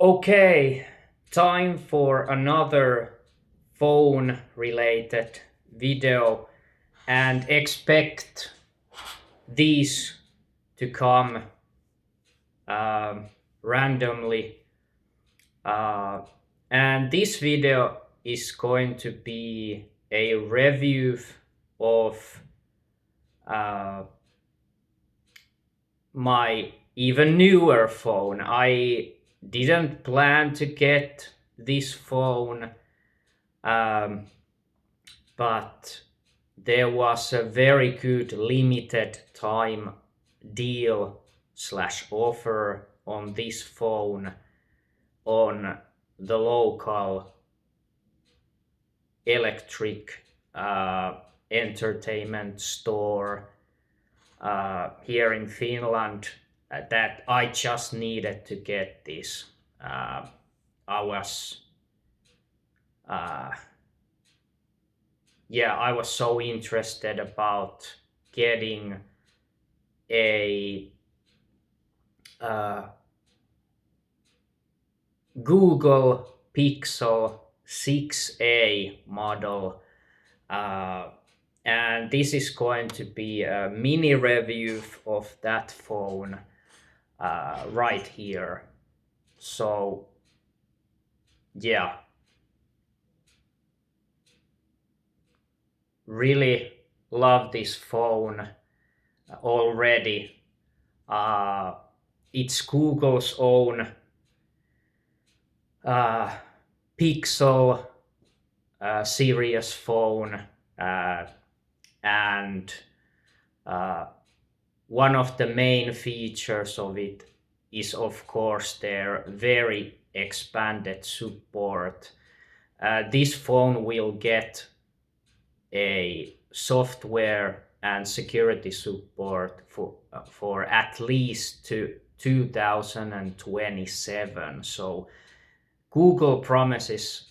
Okay, time for another phone related video and expect these to come um, randomly. Uh, and this video is going to be a review of uh, my even newer phone. I didn't plan to get this phone, um, but there was a very good limited time deal slash offer on this phone on the local electric entertainment store here in Finland, that I just needed to get this. I was, uh, I was so interested about getting a uh, Google Pixel 6a model. And this is going to be a mini review of that phone right here. So, yeah, really love this phone already. It's Google's own Pixel series phone, and one of the main features of it is, of course, their very expanded support. This phone will get a software and security support for at least to 2027. So Google promises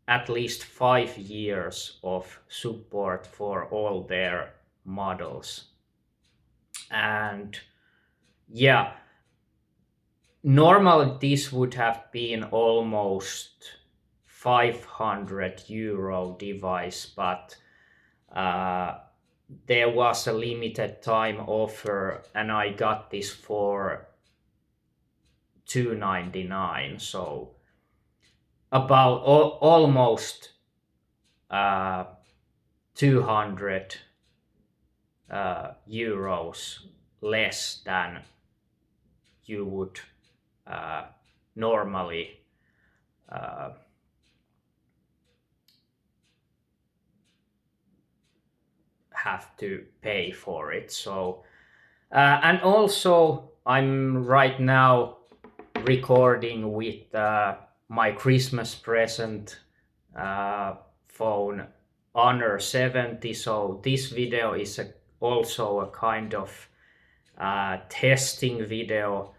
at least 5 years of support for all their models. And yeah, normally this would have been almost €500 device, but there was a limited time offer and I got this for $299, so about almost 200 euros less than you would normally have to pay for it. So and also I'm right now recording with my Christmas present phone Honor 70. So this video is also a kind of testing video.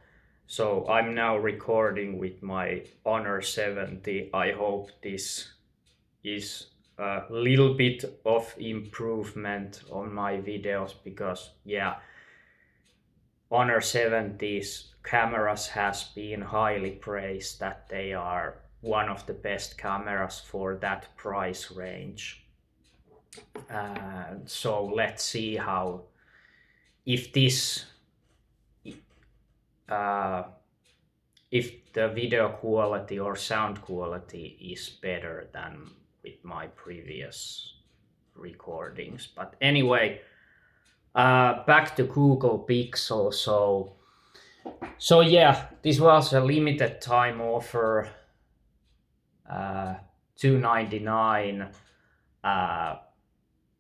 So I'm now recording with my Honor 70. I hope this is a little bit of improvement on my videos, because Honor 70's cameras has been highly praised, that they are one of the best cameras for that price range. So let's see how, if this if the video quality or sound quality is better than with my previous recordings. But anyway, back to Google Pixel. So yeah, this was a limited time offer, $299.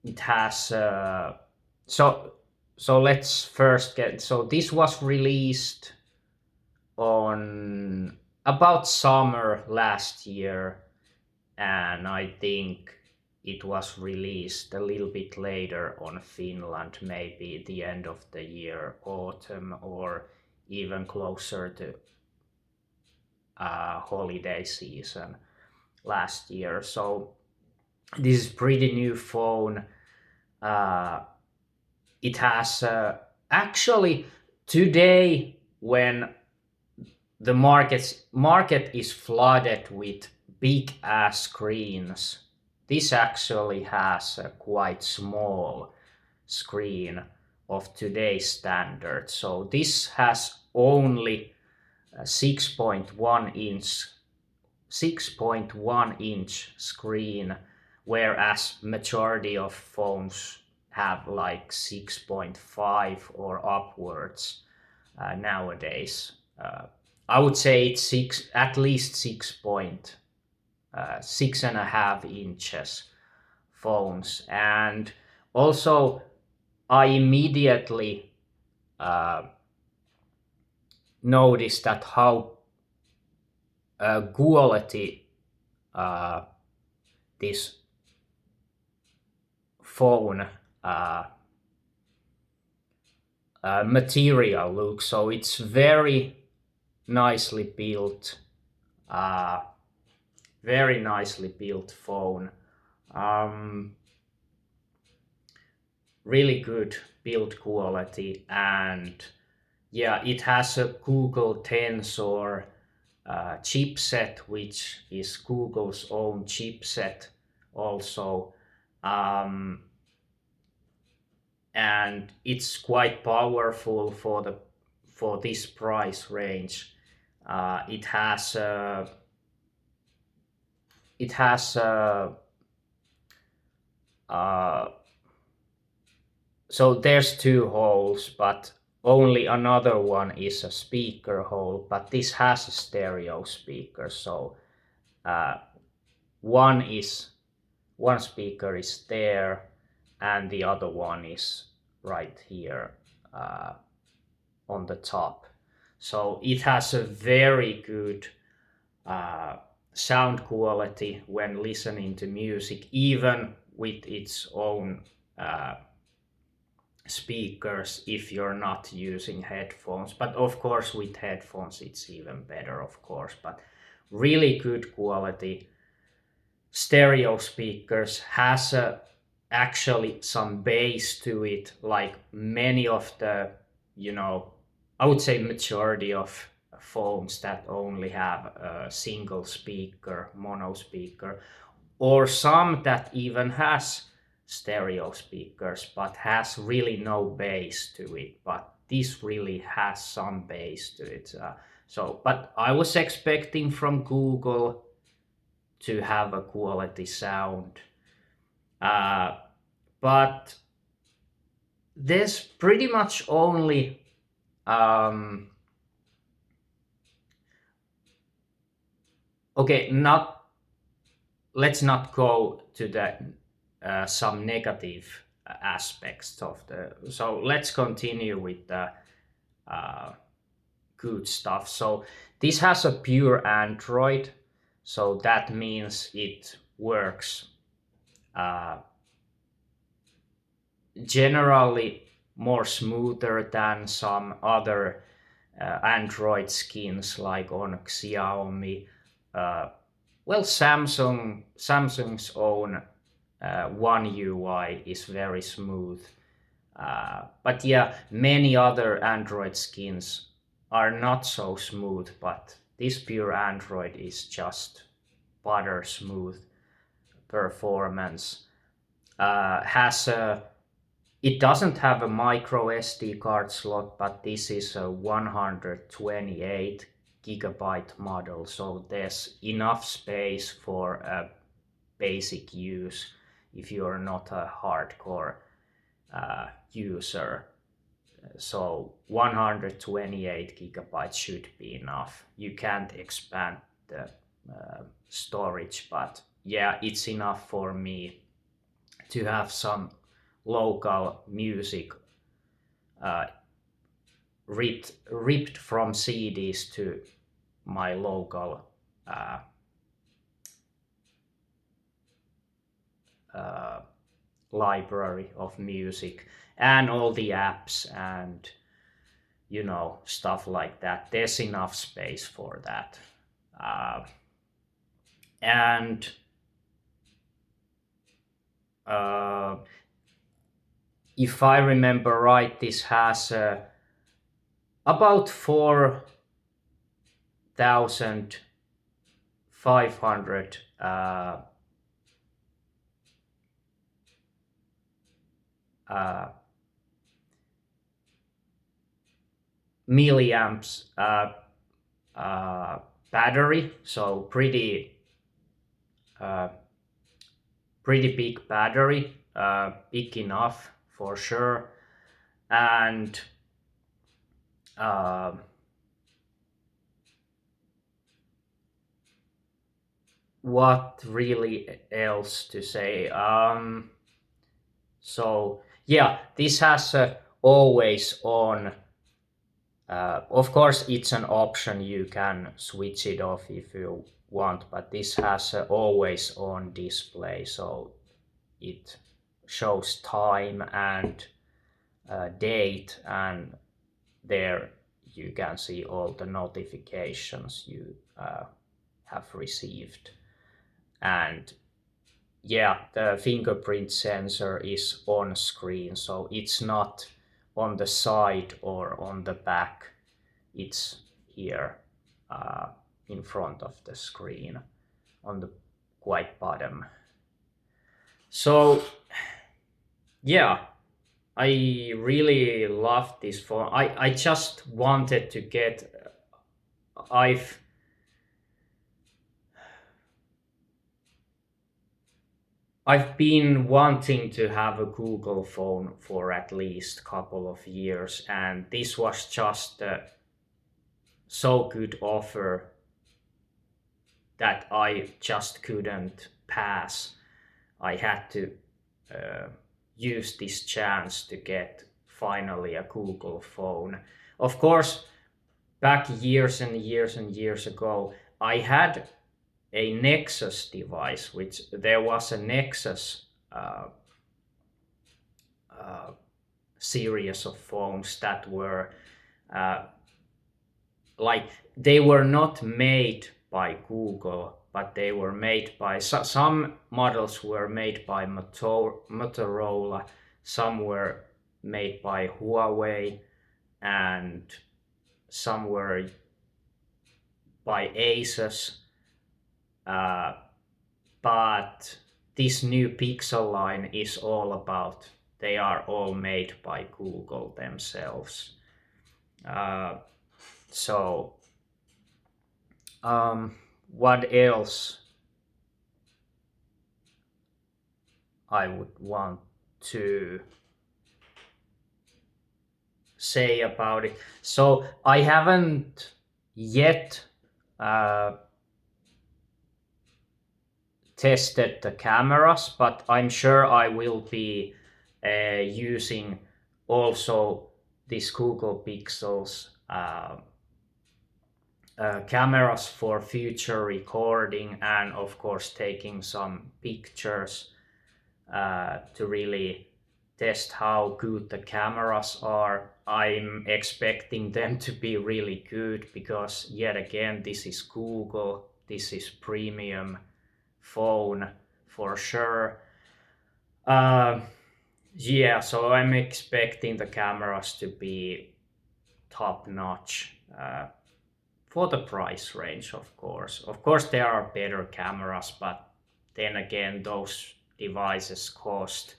It has so let's first get, so this was released on about summer last year, and I think it was released a little bit later on Finland, maybe the end of the year, autumn, or even closer to holiday season last year. So this is pretty new phone. It has actually, today when the market is flooded with big ass screens. This actually has a quite small screen of today's standard. So this has only a 6.1 inch screen, whereas majority of phones have like 6.5 or upwards nowadays. I would say it's at least 6.5 inches phones. And also I immediately noticed that how quality this phone material looks. So it's very nicely built, very nicely built phone. Really good build quality, and yeah, it has a Google Tensor chipset, which is Google's own chipset also. And it's quite powerful for this price range. It has so there's two holes, but only another one is a speaker hole, but this has a stereo speaker. So one speaker is there, and the other one is right here on the top. So it has a very good sound quality when listening to music, even with its own speakers, if you're not using headphones. But of course with headphones it's even better, of course. But really good quality stereo speakers, has actually some bass to it, like many of the, I would say majority of phones that only have a single speaker, mono speaker, or some that even has stereo speakers but has really no bass to it. But this really has some bass to it. But I was expecting from Google to have a quality sound, but there's pretty much only okay, let's not go to the some negative aspects of so let's continue with the good stuff. So this has a pure Android, so that means it works generally more smoother than some other Android skins like on Xiaomi. Samsung's own One UI is very smooth. But yeah, many other Android skins are not so smooth, but this pure Android is just butter smooth performance. It doesn't have a micro SD card slot, but this is a 128 gigabyte model, so there's enough space for a basic use if you're not a hardcore user. So 128 gigabytes should be enough. You can't expand the storage, but yeah, it's enough for me to have some local music ripped from CDs to my local library of music, and all the apps and stuff like that. There's enough space for that. And if I remember right, this has about 4 1500 milliamps battery, so pretty big battery, big enough for sure. And what really else to say? So yeah, this has a always on. Of course, it's an option, you can switch it off if you want, but this has a always on display, so it shows time and date, and there you can see all the notifications you have received. And yeah, the fingerprint sensor is on screen, so it's not on the side or on the back, it's here in front of the screen on the quite bottom. So yeah, I really love this phone. I just wanted to get, I've been wanting to have a Google phone for at least a couple of years, and this was just a so good offer that I just couldn't pass. I had to use this chance to get finally a Google phone. Of course, back years and years and years ago, I had a Nexus device, which there was a Nexus series of phones that were like, they were not made by Google, but they were made by some models were made by Motorola, some were made by Huawei, and some were by Asus. But this new Pixel line is all about, they are all made by Google themselves. So what else I would want to say about it? So I haven't yet tested the cameras, but I'm sure I will be using also these Google Pixels cameras for future recording, and of course taking some pictures to really test how good the cameras are. I'm expecting them to be really good because, yet again, this is Google, this is premium phone for sure. Yeah, so I'm expecting the cameras to be top notch for the price range, of course. Of course, there are better cameras, but then again, those devices cost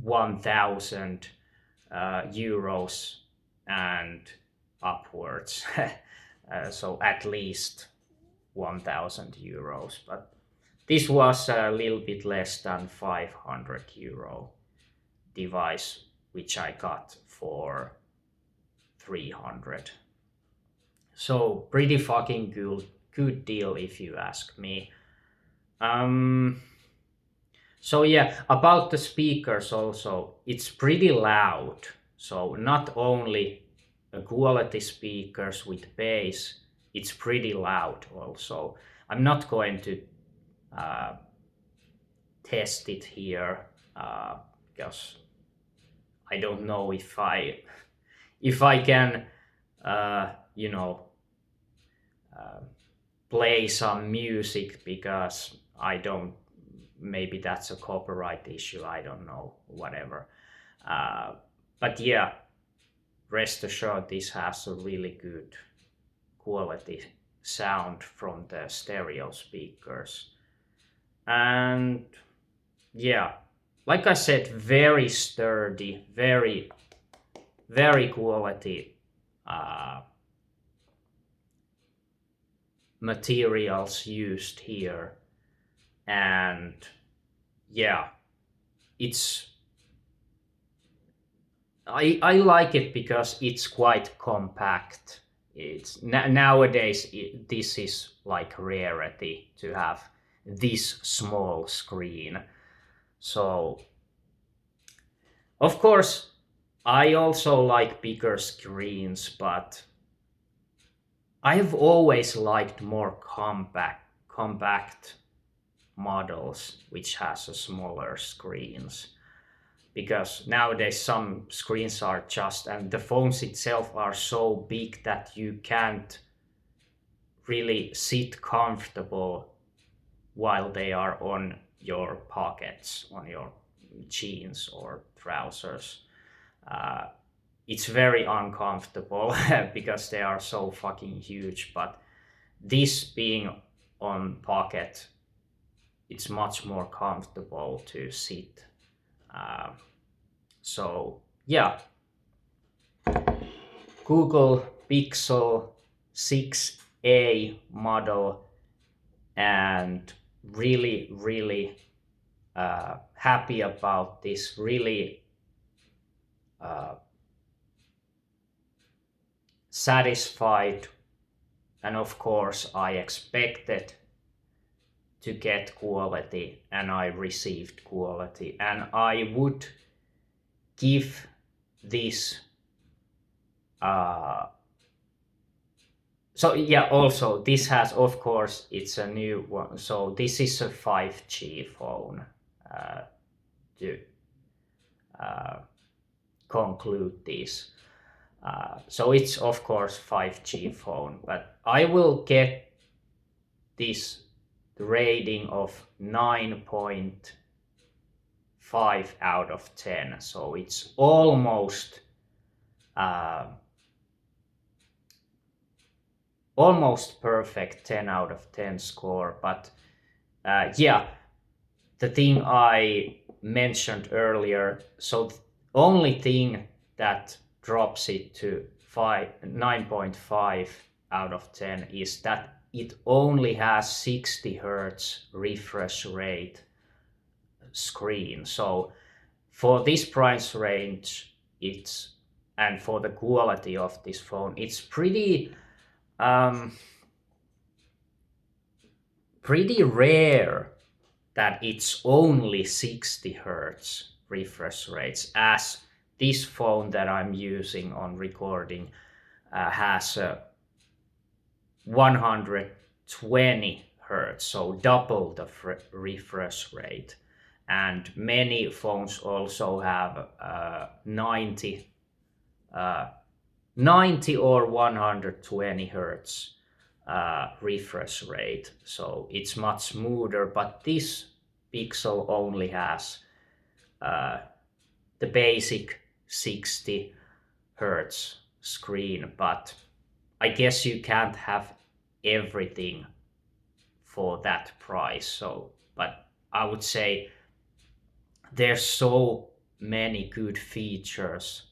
1,000 euros and upwards. So at least 1,000 euros, but this was a little bit less than 500 euro device, which I got for 300. So pretty fucking good deal if you ask me. So yeah, about the speakers also, it's pretty loud. So not only quality speakers with bass, it's pretty loud also. I'm not going to test it here because I don't know if I can play some music, because I don't, maybe that's a copyright issue, I don't know, whatever. But yeah, rest assured, this has a really good quality sound from the stereo speakers. And yeah, like I said, very sturdy, very quality materials used here. And yeah, it's I like it because it's quite compact. It's nowadays this is like rarity to have this small screen. So of course I also like bigger screens, but I've always liked more compact models which has a smaller screens, because nowadays some screens are just, and the phones itself are so big that you can't really sit comfortable while they are on your pockets, on your jeans or trousers. uh, it's very uncomfortable because they are so fucking huge. But this being on pocket, it's much more comfortable to sit. So yeah, Google Pixel 6a model, and really happy about this. Really satisfied, and of course I expected to get quality, and I received quality, and I would give this so yeah, also this has, of course, it's a new one, so this is a 5G phone, to conclude this. So it's of course 5G phone, but I will get this rating of 9.5 out of 10. So it's almost perfect 10 out of 10 score. But yeah, the thing I mentioned earlier, so the only thing that drops it to 9.5 out of 10 is that it only has 60 hertz refresh rate screen. So for this price range, it's, and for the quality of this phone, it's pretty rare that it's only 60 hertz refresh rates, as this phone that I'm using on recording has a 120 hertz, so double the refresh rate. And many phones also have 90 or 120 hertz refresh rate, so it's much smoother. But this Pixel only has the basic 60 hertz screen. But I guess you can't have everything for that price. So, but I would say there's so many good features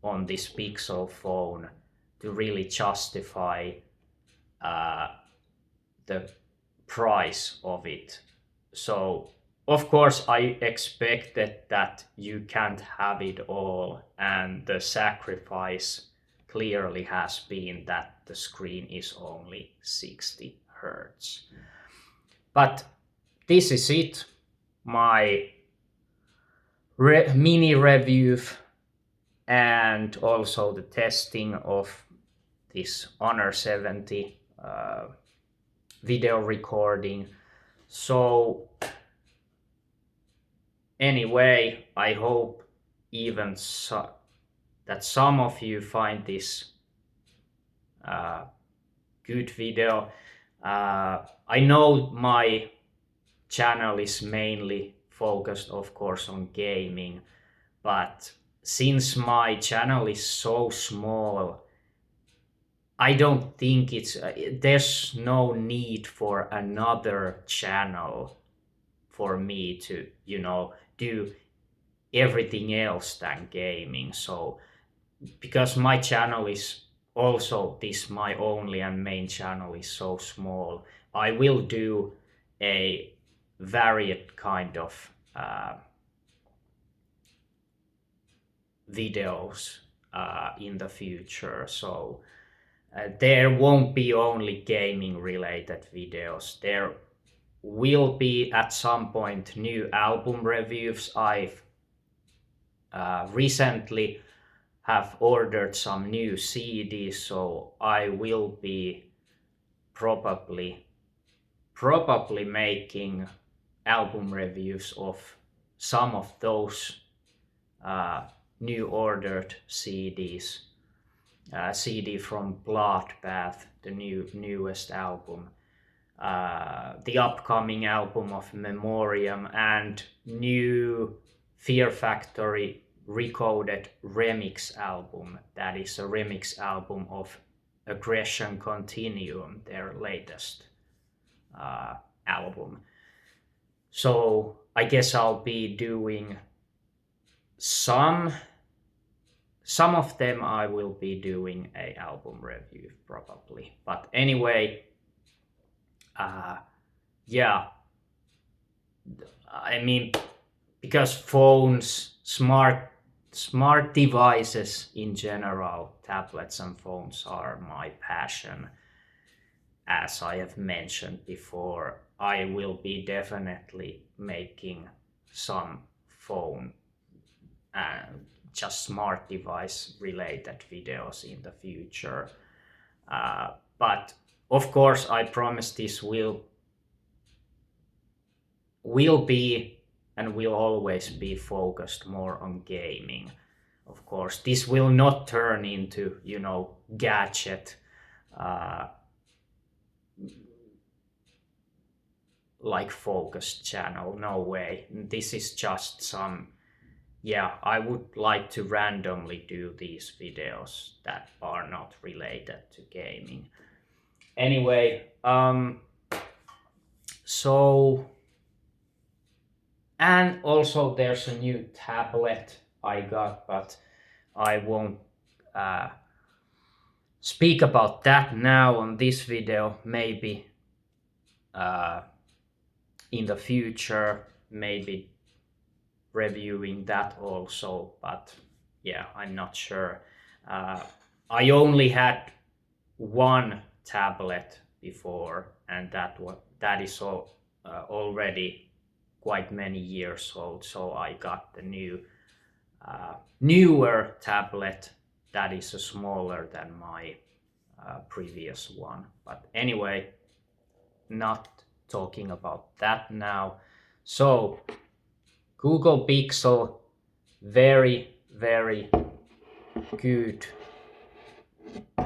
on this Pixel phone to really justify the price of it. So of course I expected that you can't have it all, and the sacrifice clearly has been that the screen is only 60 hertz. But this is it, my mini review and also the testing of this Honor 70 video recording. So anyway, I hope even that some of you find this good video. I know my channel is mainly focused, of course, on gaming, but since my channel is so small, I don't think there's no need for another channel for me to, do everything else than gaming. So because my channel is also this my only and main channel is so small, I will do a varied kind of videos in the future. So there won't be only gaming related videos. There will be at some point new album reviews. I've recently have ordered some new CDs, so I will be probably making album reviews of some of those new ordered CDs. CD from Bloodbath, the newest album, the upcoming album of Memoriam, and new Fear Factory recorded remix album. That is a remix album of Aggression Continuum, their latest album. So I guess I'll be doing some of them. I will be doing a album review probably. But anyway, yeah, I mean, because phones, smart devices in general, tablets and phones are my passion. As I have mentioned before, I will be definitely making some phone and just smart device related videos in the future. But of course, I promise this will be and will always be focused more on gaming. Of course, this will not turn into, gadget like focused channel. No way. This is just some, I would like to randomly do these videos that are not related to gaming. Anyway, so, and also there's a new tablet I got, but I won't speak about that now on this video. Maybe in the future, maybe reviewing that also, but I'm not sure. I only had one tablet before, and that is already quite many years old. So I got the newer tablet that is smaller than my previous one. But anyway, not talking about that now. So Google Pixel, very, very good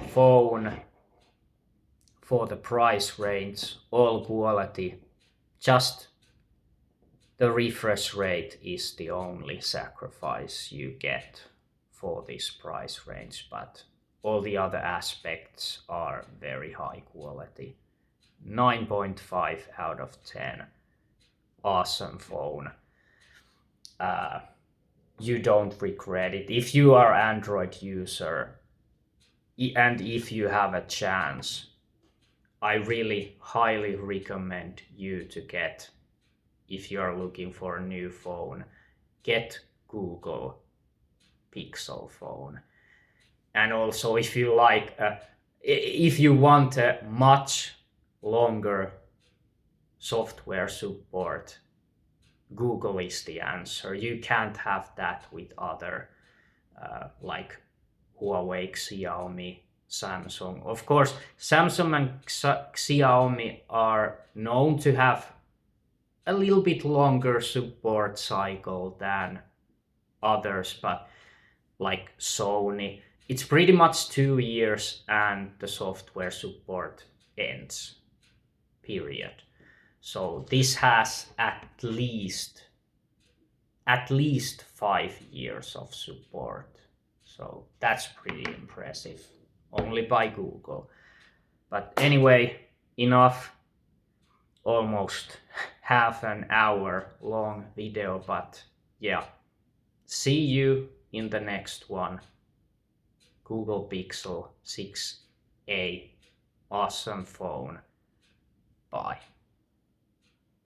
phone for the price range, all quality. Just the refresh rate is the only sacrifice you get for this price range, but all the other aspects are very high quality. 9.5 out of 10. Awesome phone. You don't regret it. If you are Android user and if you have a chance, I really highly recommend you to get, if you are looking for a new phone, get Google Pixel phone. And also if you if you want a much longer software support, Google is the answer. You can't have that with other like Huawei, Xiaomi, Samsung. Of course, Samsung and Xiaomi are known to have a little bit longer support cycle than others, but like Sony, it's pretty much 2 years and the software support ends, period. So this has at least 5 years of support. So that's pretty impressive, only by Google. But anyway, enough, almost half an hour long video, but yeah, see you in the next one. Google Pixel 6a, awesome phone. Bye.